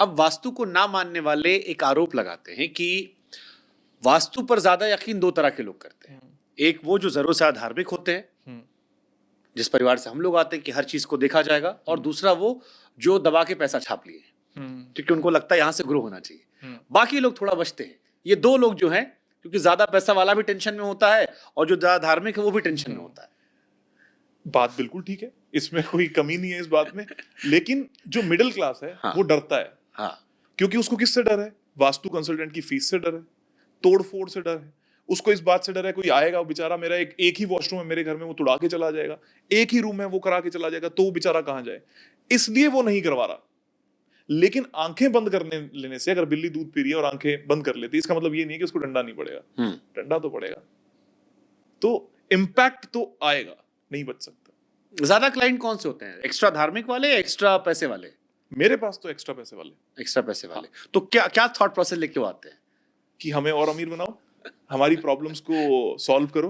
अब वास्तु को ना मानने वाले एक आरोप लगाते हैं कि वास्तु पर ज्यादा यकीन दो तरह के लोग करते हैं। एक वो जो जरूर से धार्मिक होते हैं, जिस परिवार से हम लोग आते हैं कि हर चीज को देखा जाएगा, और दूसरा वो जो दबा के पैसा छाप लिए क्योंकि उनको लगता है यहां से ग्रो होना चाहिए। बाकी लोग थोड़ा बचते हैं। ये दो लोग जो हैं, क्योंकि ज्यादा पैसा वाला भी टेंशन में होता है और जो ज्यादा धार्मिक है वो भी टेंशन में होता है। बात बिल्कुल ठीक है, इसमें कोई कमी नहीं है इस बात में। लेकिन जो मिडिल क्लास है वो डरता है। हाँ, क्योंकि उसको किससे डर है? वास्तु कंसल्टेंट की फीस से डर है, तोड़ फोड़ से डर है, उसको इस बात से डर है कोई आएगा वो बेचारा, मेरा एक ही वॉशरूम है मेरे घर में, वो तुड़ा के चला जाएगा, एक ही रूम है वो करा के चला जाएगा, तो वो बेचारा कहाँ जाए, इसलिए वो नहीं करवा रहा। लेकिन आंखें बंद करने लेने से, अगर बिल्ली दूध पी रही है और आंखें बंद कर लेती है, इसका मतलब ये नहीं है कि उसको डंडा नहीं पड़ेगा। डंडा तो पड़ेगा, तो इम्पैक्ट तो आएगा, नहीं बच सकता। ज्यादा क्लाइंट कौन से होते हैं, एक्स्ट्रा धार्मिक वाले या एक्स्ट्रा पैसे वाले? मेरे पास तो एक्स्ट्रा पैसे वाले। एक्स्ट्रा पैसे वाले। तो क्या क्या थॉट प्रोसेस लेके वो आते हैं? कि हमें और अमीर बनाओ, हमारी प्रॉब्लम्स को सॉल्व करो।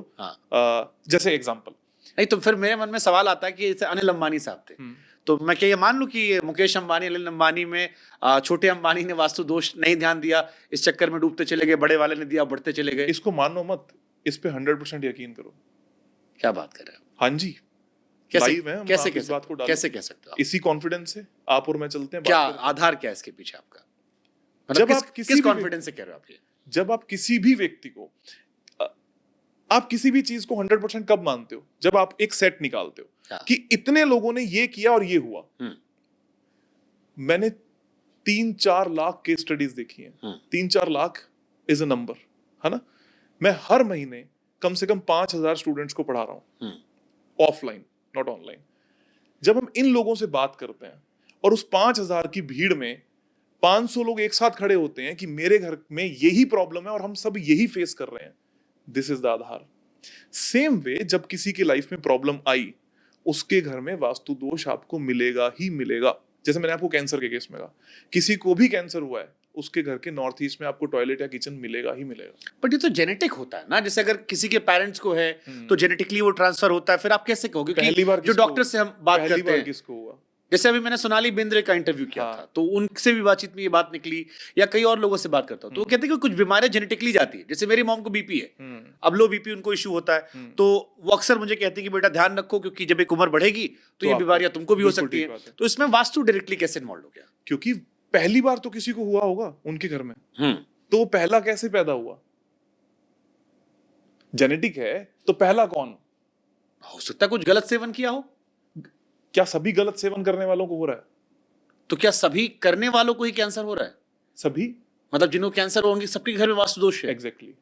जैसे एग्जांपल, नहीं तो फिर मेरे मन में सवाल आता है कि जैसे अनिल अंबानी साहब थे, तो मैं क्या ये मान लूं कि मुकेश अंबानी, अनिल अंबानी में छोटे अंबानी ने वास्तु दोष नहीं ध्यान दिया, इस चक्कर में डूबते चले गए, बड़े वाले ने दिया बढ़ते चले गए? इसको मानो मत, इस पे 100% यकीन करो। क्या बात कर रहे हो? हाँ जी, कैसे लाइव है, कैसे इस बात को कैसे कह सकते हो? इसी कॉन्फिडेंस से आप और मैं चलते हैं। क्या आधार क्या है इसके पीछे आपका? मतलब जब आप किस कॉन्फिडेंस से कह रहे हो आप ये? जब आप किसी भी व्यक्ति को, आप किसी भी चीज को 100% कब मानते हो? जब आप एक सेट निकालते हो कि इतने लोगों ने ये किया और ये हुआ। मैंने 3-4 लाख केस स्टडीज देखी हैं। 3-4 लाख इज अ नंबर, है ना? मैं हर महीने कम से कम 5,000 स्टूडेंट्स को पढ़ा रहा हूं, ऑफलाइन, नॉट ऑनलाइन। जब हम इन लोगों से बात करते हैं और उस 5,000 की भीड़ में 500 लोग एक साथ खड़े होते हैं कि मेरे घर में यही प्रॉब्लम है और हम सब यही फेस कर रहे हैं, this is the Aadhaar. Same way, जब किसी की लाइफ में प्रॉब्लम आई, उसके घर में वास्तु दोष आपको मिलेगा ही मिलेगा। जैसे मैंने आपको कैंसर के केस में कहा, किसी को भी कैंसर हुआ है, उसके घर के नॉर्थ ईस्ट में आपको टॉयलेट या किचन मिलेगा ही मिलेगा। बट ये तो जेनेटिक होता है ना, जैसे अगर किसी के पेरेंट्स को है तो जेनेटिकली वो ट्रांसफर होता है। फिर आप कैसे कहोगे कि जो डॉक्टर से हम बात करते हैं, किसको हुआ? जैसे अभी मैंने सोनाली बेंद्रे का इंटरव्यू किया था, तो उनसे भी बातचीत में ये बात निकली, या कई और लोगों से बात करता हूं तो वो कहते हैं कि कुछ बीमारियां जेनेटिकली जाती है। जैसे मेरी मॉम को बीपी है, अब लो बीपी उनको इश्यू होता है, तो वो अक्सर मुझे कहते हैं कि बेटा ध्यान रखो, क्योंकि जब एक उम्र बढ़ेगी तो ये बीमारियां तुमको भी हो सकती है। तो इसमें वास्तु डायरेक्टली कैसे इन्वॉल्व हो गया? क्योंकि पहली बार तो किसी को हुआ होगा उनके घर में, तो वो पहला कैसे पैदा हुआ? जेनेटिक है तो पहला कौन? हो सकता है कुछ गलत सेवन किया हो। क्या सभी गलत सेवन करने वालों को हो रहा है? तो क्या सभी करने वालों को ही कैंसर हो रहा है? सभी, मतलब जिनको कैंसर होंगे सबके घर में वास्तु दोष है? एग्जैक्टली।